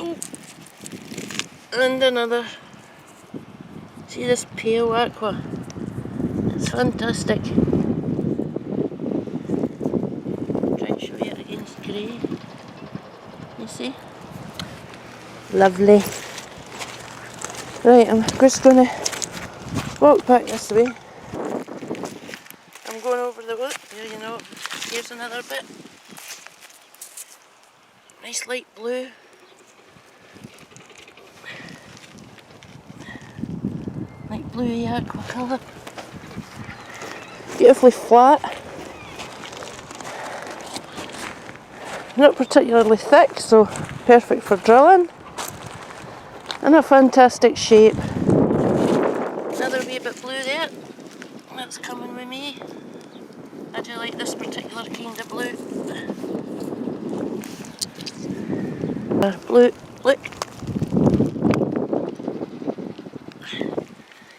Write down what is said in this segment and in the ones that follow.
Oh, and another. See this pale aqua? It's fantastic. Try and show you it against grey. You see? Lovely. Right, I'm just going to walk back this way. I'm going over the wood. Here, you know, here's another bit. Nice light blue. Light bluey aqua colour. Beautifully flat. Not particularly thick, so perfect for drilling. And a fantastic shape. Another wee bit blue there. That's coming with me. I do like this particular kind of blue. Blue, look.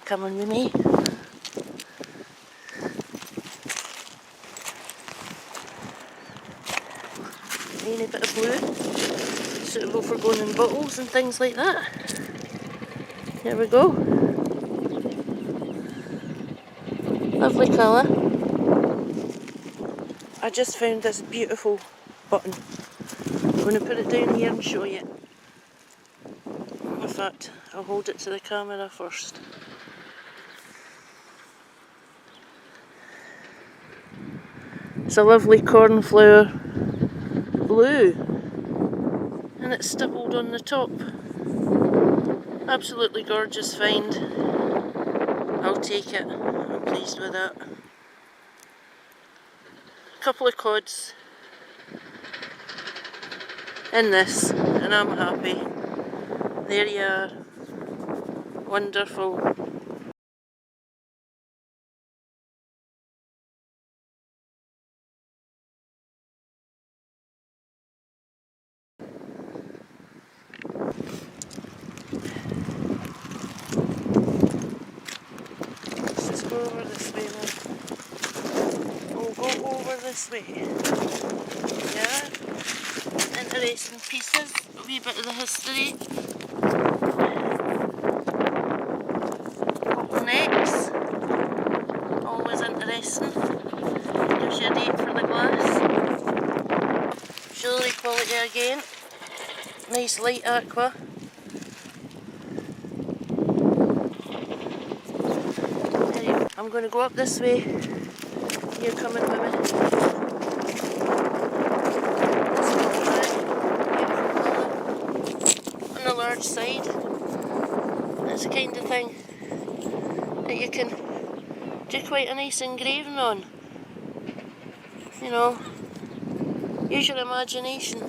Coming with me. Any bit of blue. Suitable for going in bottles and things like that. Here we go. Lovely colour. I just found this beautiful button. I'm going to put it down here and show you. In fact, I'll hold it to the camera first. It's a lovely cornflower blue, and it's stippled on the top. Absolutely gorgeous find. I'll take it. I'm pleased with that. A couple of cods in this, and I'm happy. There you are. Wonderful. Let's just go over this way now. We'll go over this way. Yeah. Interesting pieces. A wee bit of the history. Necks, always interesting. Gives you a date for the glass. Jewellery quality again. Nice light aqua. I'm going to go up this way. You're coming with me. On the large side. That's the kind of thing that you can do quite a nice engraving on. You know, use your imagination.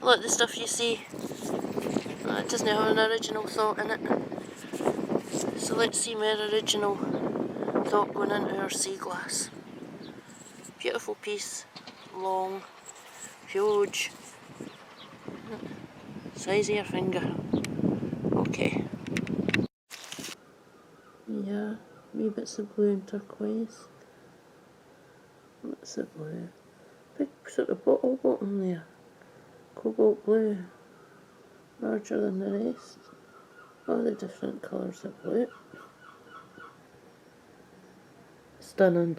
Look, the stuff you see, it doesn't have an original thought in it. So let's see my original thought going into our Seaglass. Beautiful piece, long, huge, size of your finger. Okay. Yeah, wee bits of blue and turquoise. What's it blue? Big sort of bottle bottom there. Cobalt blue. Larger than the rest. All the different colours of blue. Stunning.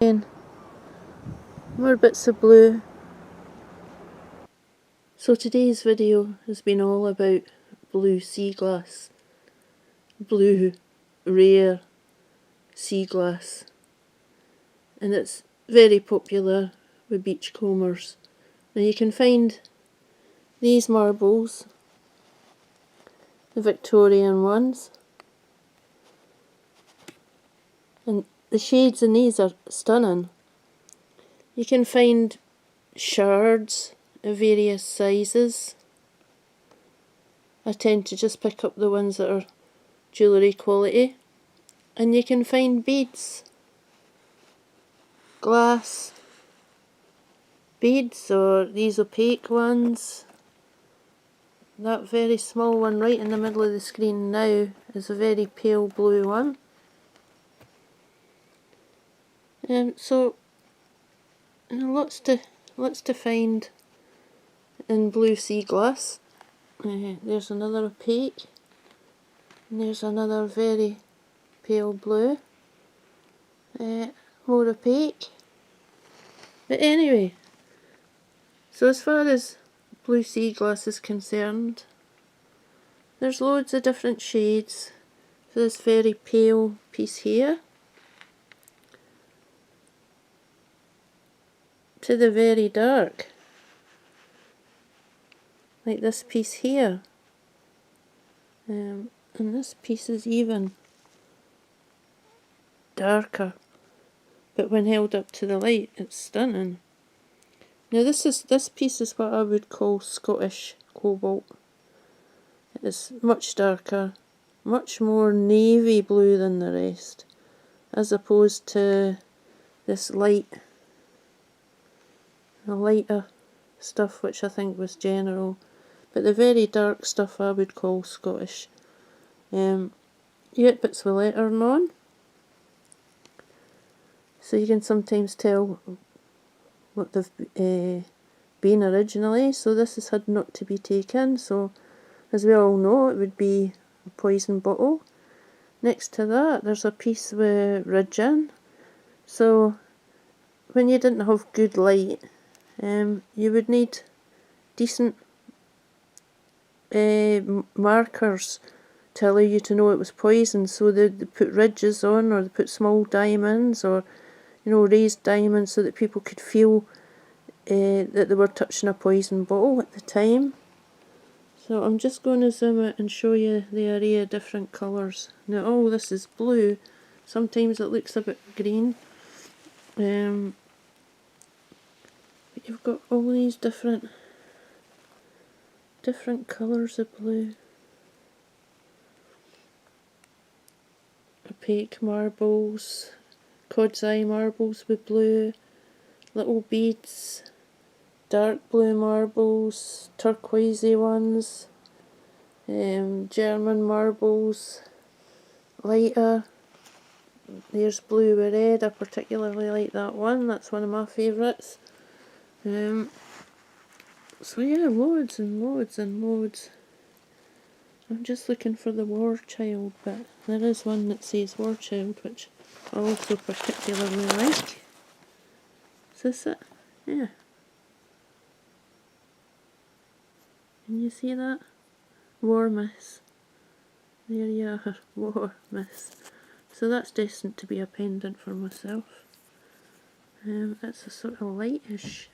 Again, more bits of blue. So today's video has been all about blue Seaglass. Blue, rare Seaglass. And it's very popular with beachcombers. Now you can find these marbles, the Victorian ones, and the shades in these are stunning. You can find shards of various sizes. I tend to just pick up the ones that are jewellery quality. And you can find beads, glass beads, or these opaque ones. That very small one right in the middle of the screen now is a very pale blue one. So And lots to find in blue Seaglass. There's another opaque, and there's another very pale blue, more opaque. But anyway, so as far as blue Seaglass is concerned, there's loads of different shades for this very pale piece here, to the very dark, like this piece here. And this piece is even darker, but when held up to the light it's stunning. Now this piece is what I would call Scottish cobalt. It is much darker, much more navy blue than the rest, as opposed to this the lighter stuff which I think was general. But the very dark stuff I would call Scottish. It puts the lettering on, so you can sometimes tell what they've been originally. So this is had not to be taken, so as we all know it would be a poison bottle. Next to that there's a piece with ridge in, so when you didn't have good light, you would need decent markers to allow you to know it was poison. So they put ridges on, or they put small diamonds, or raised diamonds, so that people could feel that they were touching a poison bottle at the time. So I'm just going to zoom out and show you the array of different colours. Now all this is blue, sometimes it looks a bit green, but you've got all these different colours of blue. Opaque marbles, cod's eye marbles with blue, little beads, dark blue marbles, turquoisey ones, German marbles, lighter. There's blue with red, I particularly like that one, that's one of my favourites. So yeah, loads and loads and loads. I'm just looking for the War Child, but there is one that says War Child, which I also particularly like. Is this it? Yeah. Can you see that? War Miss. There you are, War Miss. So that's destined to be a pendant for myself. It's a sort of lightish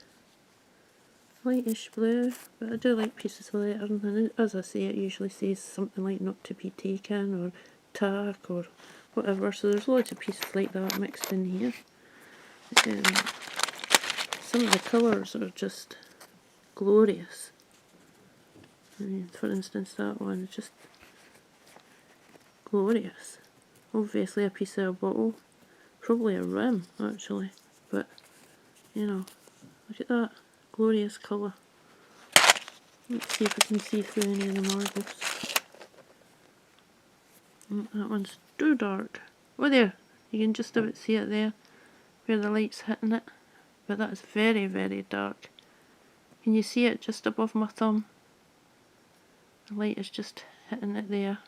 blue, but I do like pieces of lettering, and as I say, it usually says something like not to be taken, or tack, or whatever, so there's loads of pieces like that mixed in here. Some of the colours are just glorious. I mean, for instance, that one is just glorious. Obviously a piece of a bottle, probably a rim actually, but look at that glorious colour. Let's see if I can see through any of the marbles. That one's too dark. Oh there, you can just about see it there, where the light's hitting it, but that's very, very dark. Can you see it just above my thumb? The light is just hitting it there.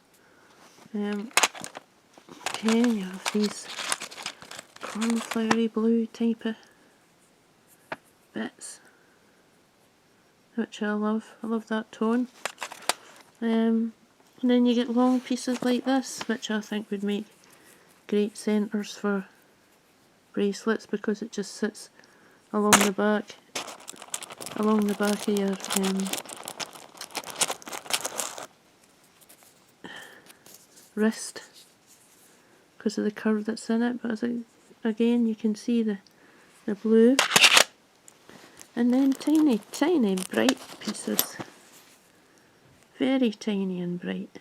Okay, you have these cornflowery blue type of bits, which I love. I love that tone. And then you get long pieces like this, which I think would make great centres for bracelets, because it just sits along the back of your wrist, because of the curve that's in it. But again, you can see the blue, and then tiny, tiny bright pieces, very tiny and bright.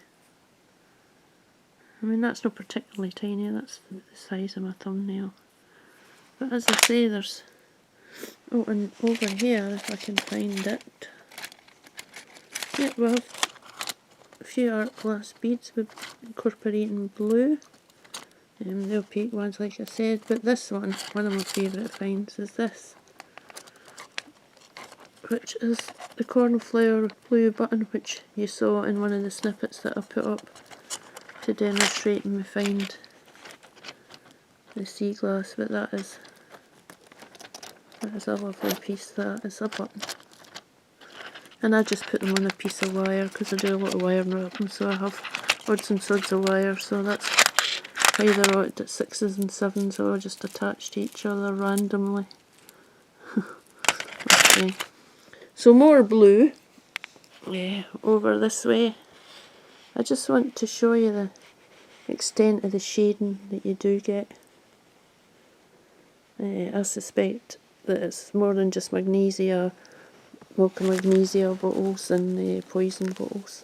I mean, that's not particularly tiny, that's the size of my thumbnail. But as I say, there's, oh, and over here, if I can find it, yeah, we have a few art glass beads with incorporating blue. The opaque ones, like I said, but this one of my favourite finds is this. which is the cornflower blue button, which you saw in one of the snippets that I put up to demonstrate me find the Seaglass, but that is a lovely piece. That is a button. And I just put them on a piece of wire because I do a lot of wire wrapping, so I have odds and sods of wire, so that's either at 6s and 7s or just attached to each other randomly. Okay. So more blue over this way. I just want to show you the extent of the shading that you do get. I suspect that it's more than just magnesia, milk and magnesia bottles and poison bottles.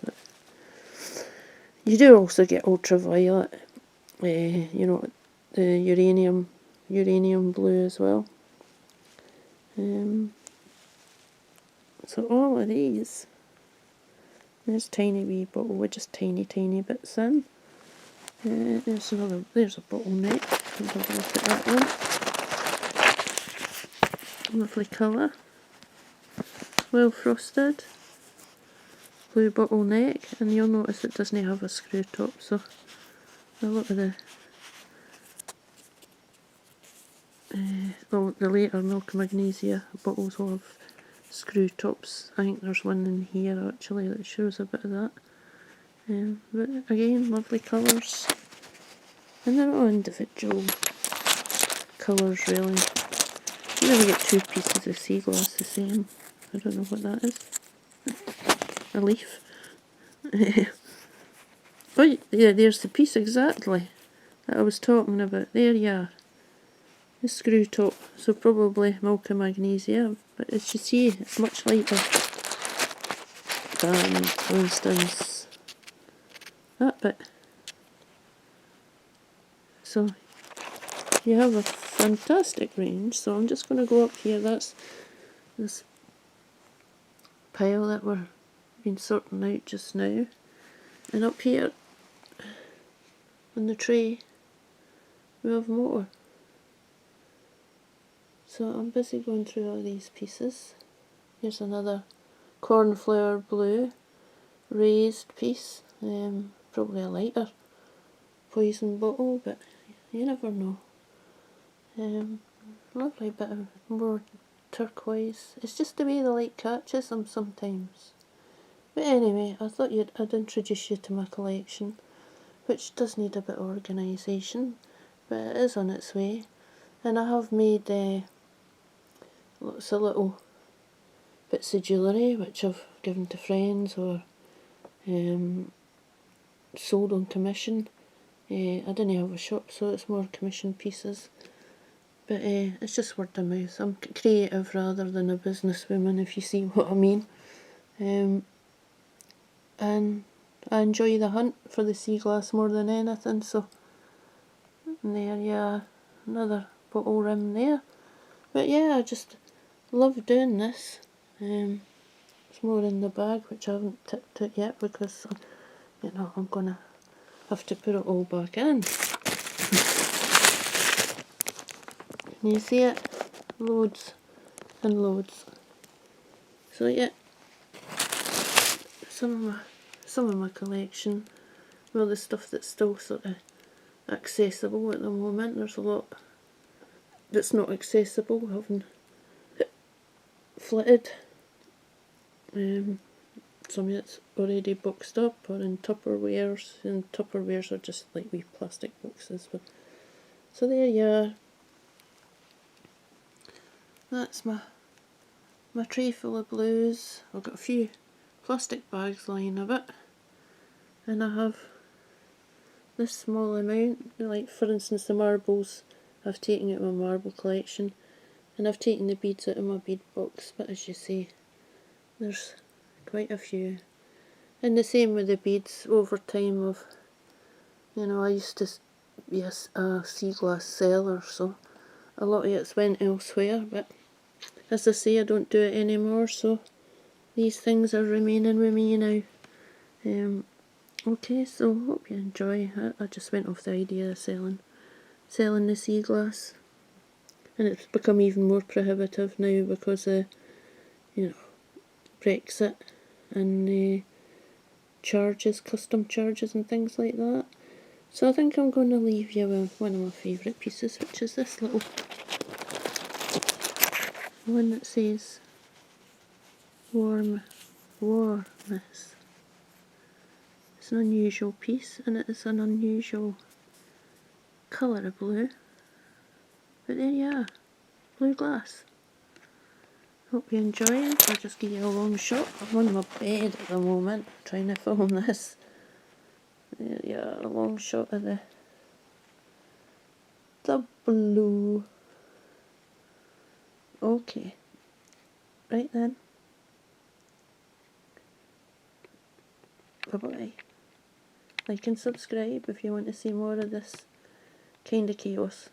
You do also get ultraviolet, you know, the uranium blue as well. So all of these, there's tiny wee bottle with just tiny bits in. There's a bottleneck. We'll have a look at that one. Lovely colour. Well frosted. Blue bottleneck, and you'll notice it doesn't have a screw top, so a lot of the later milk and magnesia bottles will have screw tops. I think there's one in here actually that shows a bit of that. But again, lovely colours, and they're all individual colours really. You never get two pieces of Seaglass the same. I don't know what that is. A leaf. Oh yeah, there's the piece exactly that I was talking about. There you are. The screw top. So probably milk and magnesia, but as you see, it's much lighter than, for instance, that bit. So you have a fantastic range. So I'm just going to go up here. That's this pile that we're been sorting out just now, and up here on the tray we have more. So I'm busy going through all these pieces. Here's another cornflower blue raised piece, probably a lighter poison bottle, but you never know. Lovely bit of more turquoise. It's just the way the light catches them sometimes. But anyway, I thought I'd introduce you to my collection, which does need a bit of organisation, but it is on its way. And I have made lots of little bits of jewellery which I've given to friends or sold on commission. I didn't have a shop, so it's more commission pieces. But it's just word of mouth. I'm creative rather than a businesswoman, if you see what I mean. And I enjoy the hunt for the Seaglass more than anything, so there you are, another bottle rim there. But yeah, I just love doing this. It's more in the bag, which I haven't tipped it yet because you know I'm gonna have to put it all back in. Can you see it? Loads and loads. So yeah, some of my collection, well, the stuff that's still sort of accessible at the moment. There's a lot that's not accessible, having flitted. Some of it's already boxed up or in Tupperwares, and Tupperwares are just like wee plastic boxes. But so there you are. That's my tray full of blues. I've got a few plastic bags lying a bit, and I have this small amount, like for instance the marbles. I've taken out my marble collection, and I've taken the beads out of my bead box, but as you see, there's quite a few. And the same with the beads. Over time, I used to be a Seaglass seller, so a lot of it's went elsewhere, but as I say, I don't do it anymore, so these things are remaining with me now. Okay, so hope you enjoy. I just went off the idea of selling the Seaglass, and it's become even more prohibitive now because Brexit and charges, custom charges and things like that. So I think I'm going to leave you with one of my favourite pieces, which is this little one that says warmness. It's an unusual piece, and it is an unusual colour of blue. But there you are, blue glass. Hope you enjoy it. I'll just give you a long shot. I'm on my bed at the moment trying to film this. There you are, a long shot of the blue. Okay, right then. Bye bye. Like and subscribe if you want to see more of this kind of chaos.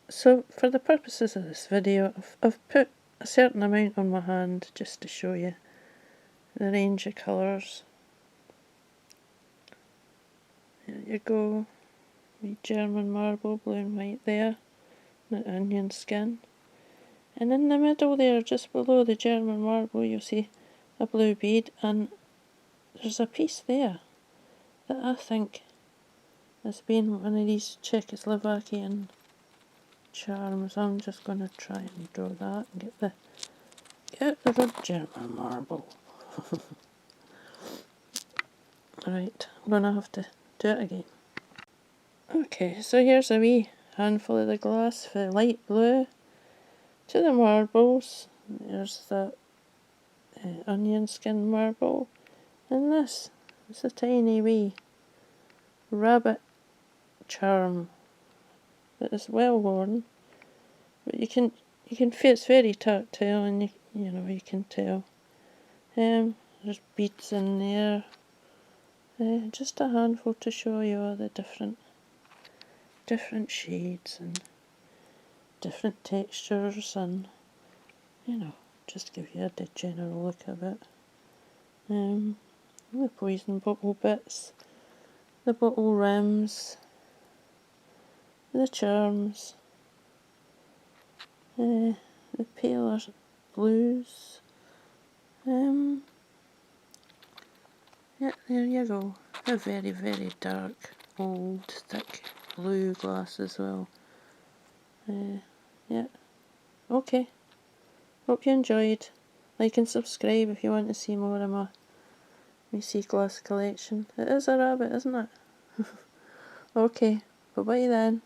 So for the purposes of this video, I've put a certain amount on my hand just to show you the range of colours. There you go, the German marble, blue and white there, the onion skin. And in the middle there, just below the German marble, you'll see a blue bead, and there's a piece there that I think has been one of these Czechoslovakian charms. I'm just going to try and draw that and get the German marble. Right, I'm going to have to do it again. Okay, so here's a wee handful of the glass for light blue to the marbles. There's the onion skin marble, and this is a tiny wee rabbit charm that is well worn, but you can feel it's very tactile, and you know you can tell. There's beads in there. Just a handful to show you all the different shades and different textures, and you know, just give you a general look of it. The poison bottle bits, the bottle rims, the charms, the paler blues. Yeah, there you go. A very, very dark, old, thick blue glass as well. Yeah. Okay. Hope you enjoyed. Like and subscribe if you want to see more of my Seaglass collection. It is a rabbit, isn't it? Okay. Bye bye then.